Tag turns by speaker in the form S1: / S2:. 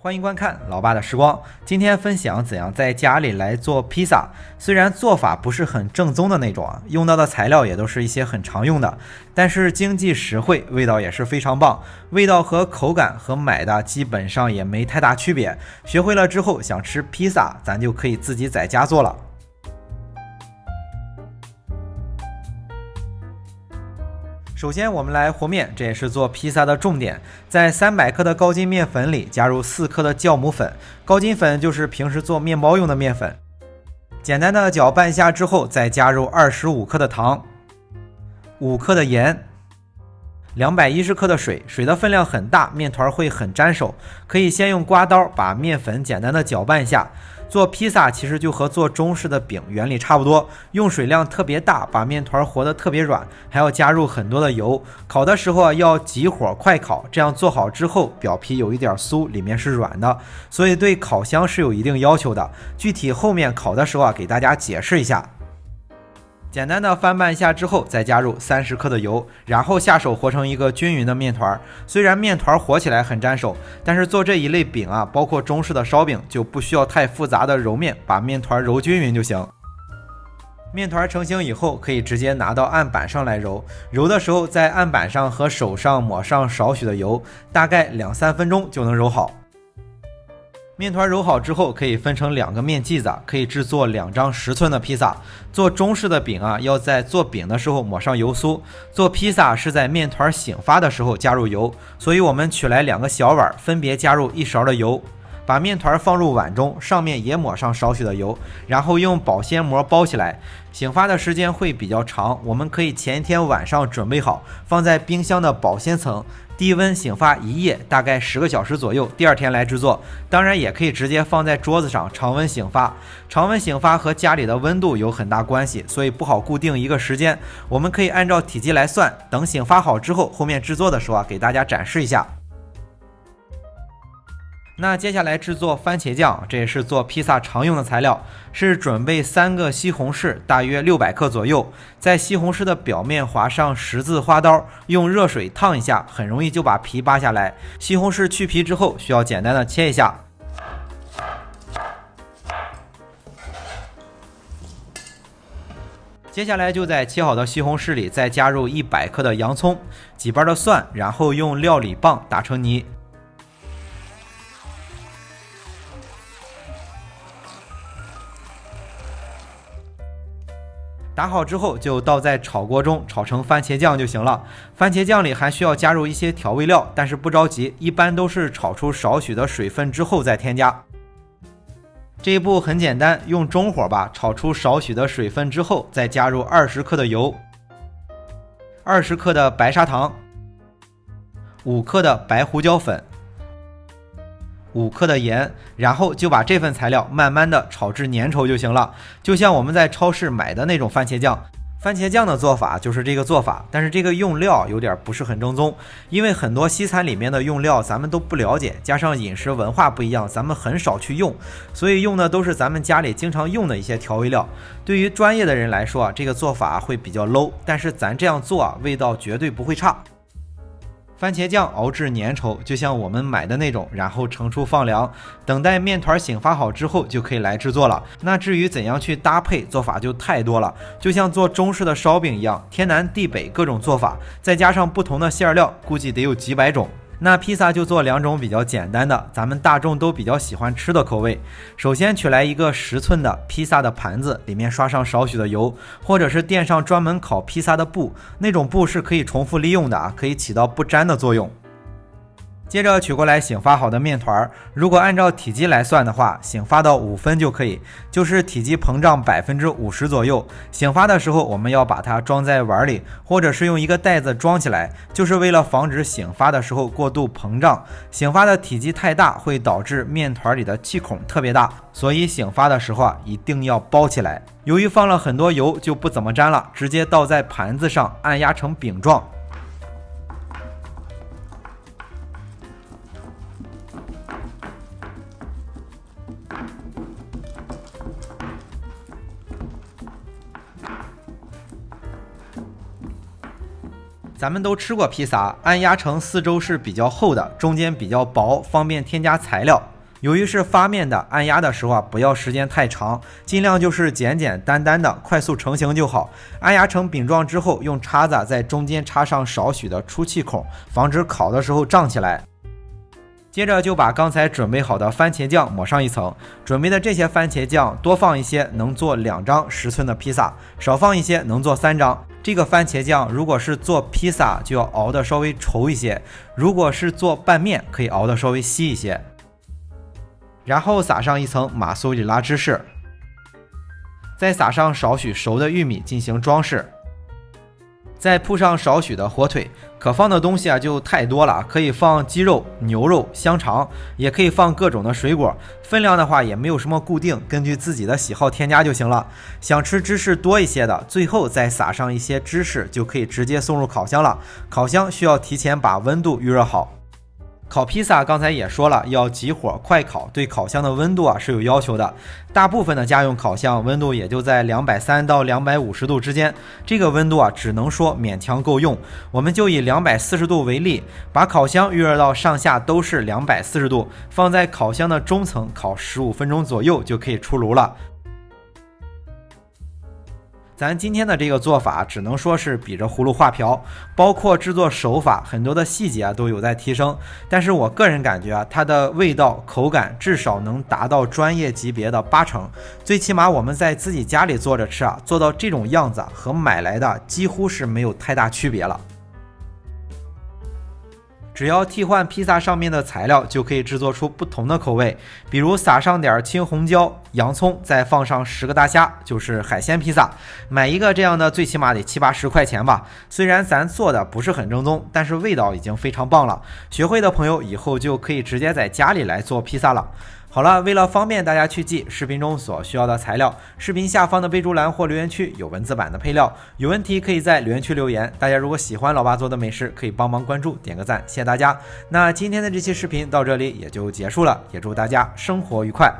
S1: 欢迎观看老爸的时光。今天分享怎样在家里来做披萨。虽然做法不是很正宗的那种用到的材料也都是一些很常用的，但是经济实惠，味道也是非常棒。味道和口感和买的基本上也没太大区别。学会了之后，想吃披萨，咱就可以自己在家做了。首先我们来和面，这也是做披萨的重点。在300克的高筋面粉里加入4克的酵母粉，高筋粉就是平时做面包用的面粉。简单的搅拌下之后，再加入25克的糖，5克的盐，210克的水，水的分量很大，面团会很粘手，可以先用刮刀把面粉简单的搅拌一下。做披萨其实就和做中式的饼原理差不多，用水量特别大，把面团和得特别软，还要加入很多的油。烤的时候要急火快烤，这样做好之后表皮有一点酥，里面是软的，所以对烤箱是有一定要求的。具体后面烤的时候给大家解释一下。简单的翻拌一下之后，再加入30克的油，然后下手和成一个均匀的面团。虽然面团和起来很粘手，但是做这一类饼包括中式的烧饼，就不需要太复杂的揉面，把面团揉均匀就行。面团成型以后，可以直接拿到案板上来揉。揉的时候，在案板上和手上抹上少许的油，大概2-3分钟就能揉好。面团揉好之后，可以分成2个面剂子，可以制作2张10寸的披萨。做中式的饼要在做饼的时候抹上油酥；做披萨是在面团醒发的时候加入油。所以我们取来2个小碗，分别加入1勺的油，把面团放入碗中，上面也抹上少许的油，然后用保鲜膜包起来。醒发的时间会比较长，我们可以前一天晚上准备好，放在冰箱的保鲜层，低温醒发1夜，大概10个小时左右，第2天来制作。当然也可以直接放在桌子上常温醒发。常温醒发和家里的温度有很大关系，所以不好固定一个时间，我们可以按照体积来算。等醒发好之后，后面制作的时候给大家展示一下。那接下来制作番茄酱，这也是做披萨常用的材料，是准备3个西红柿，大约600克左右。在西红柿的表面划上十字花刀，用热水烫一下，很容易就把皮扒下来。西红柿去皮之后，需要简单的切一下。接下来就在切好的西红柿里再加入100克的洋葱，几瓣的蒜，然后用料理棒打成泥。打好之后就倒在炒锅中炒成番茄酱就行了。番茄酱里还需要加入一些调味料，但是不着急，一般都是炒出少许的水分之后再添加。这一步很简单，用中火炒出少许的水分之后，再加入20克的油，20克的白砂糖，5克的白胡椒粉，5克的盐，然后就把这份材料慢慢的炒至粘稠就行了。就像我们在超市买的那种番茄酱，番茄酱的做法就是这个做法，但是这个用料有点不是很正宗，因为很多西餐里面的用料咱们都不了解，加上饮食文化不一样，咱们很少去用，所以用的都是咱们家里经常用的一些调味料。对于专业的人来说这个做法会比较 low， 但是咱这样做味道绝对不会差。番茄酱熬至粘稠，就像我们买的那种，然后盛出放凉，等待面团醒发好之后就可以来制作了。那至于怎样去搭配，做法就太多了，就像做中式的烧饼一样，天南地北各种做法，再加上不同的馅料，估计得有几百种。那披萨就做2种比较简单的，咱们大众都比较喜欢吃的口味。首先取来一个10寸的披萨的盘子，里面刷上少许的油，或者是垫上专门烤披萨的布，那种布是可以重复利用的可以起到不粘的作用。接着取过来醒发好的面团，如果按照体积来算的话，醒发到5分就可以，就是体积膨胀50%左右。醒发的时候我们要把它装在碗里，或者是用一个袋子装起来，就是为了防止醒发的时候过度膨胀。醒发的体积太大会导致面团里的气孔特别大，所以醒发的时候一定要包起来。由于放了很多油，就不怎么粘了，直接倒在盘子上按压成饼状。咱们都吃过披萨，按压成4周是比较厚的，中间比较薄，方便添加材料。由于是发面的，按压的时候不要时间太长，尽量就是简简单单的快速成型就好。按压成饼状之后，用叉子在中间插上少许的出气孔，防止烤的时候胀起来。接着就把刚才准备好的番茄酱抹上一层，准备的这些番茄酱多放一些能做2张10寸的披萨，少放一些能做3张。这个番茄酱如果是做披萨就要熬得稍微稠一些，如果是做拌面可以熬得稍微稀一些。然后撒上一层马苏里拉芝士，再撒上少许熟的玉米进行装饰，再铺上少许的火腿。可放的东西就太多了，可以放鸡肉、牛肉、香肠，也可以放各种的水果。分量的话也没有什么固定，根据自己的喜好添加就行了。想吃芝士多一些的，最后再撒上一些芝士，就可以直接送入烤箱了。烤箱需要提前把温度预热好。烤披萨刚才也说了，要急火快烤，对烤箱的温度是有要求的。大部分的家用烤箱温度也就在230到250度之间，这个温度只能说勉强够用。我们就以240度为例，把烤箱预热到上下都是240度，放在烤箱的中层烤15分钟左右就可以出炉了。咱今天的这个做法只能说是比着葫芦画瓢，包括制作手法很多的细节都有在提升，但是我个人感觉它的味道口感至少能达到专业级别的80%，最起码我们在自己家里做着吃做到这种样子和买来的几乎是没有太大区别了。只要替换披萨上面的材料，就可以制作出不同的口味，比如撒上点青红椒、洋葱，再放上10个大虾，就是海鲜披萨。买一个这样的最起码得70-80块钱吧。虽然咱做的不是很正宗，但是味道已经非常棒了。学会的朋友以后就可以直接在家里来做披萨了。好了，为了方便大家去记视频中所需要的材料，视频下方的备注栏或留言区有文字版的配料，有问题可以在留言区留言。大家如果喜欢老爸做的美食，可以帮忙关注点个赞，谢谢大家。那今天的这期视频到这里也就结束了，也祝大家生活愉快。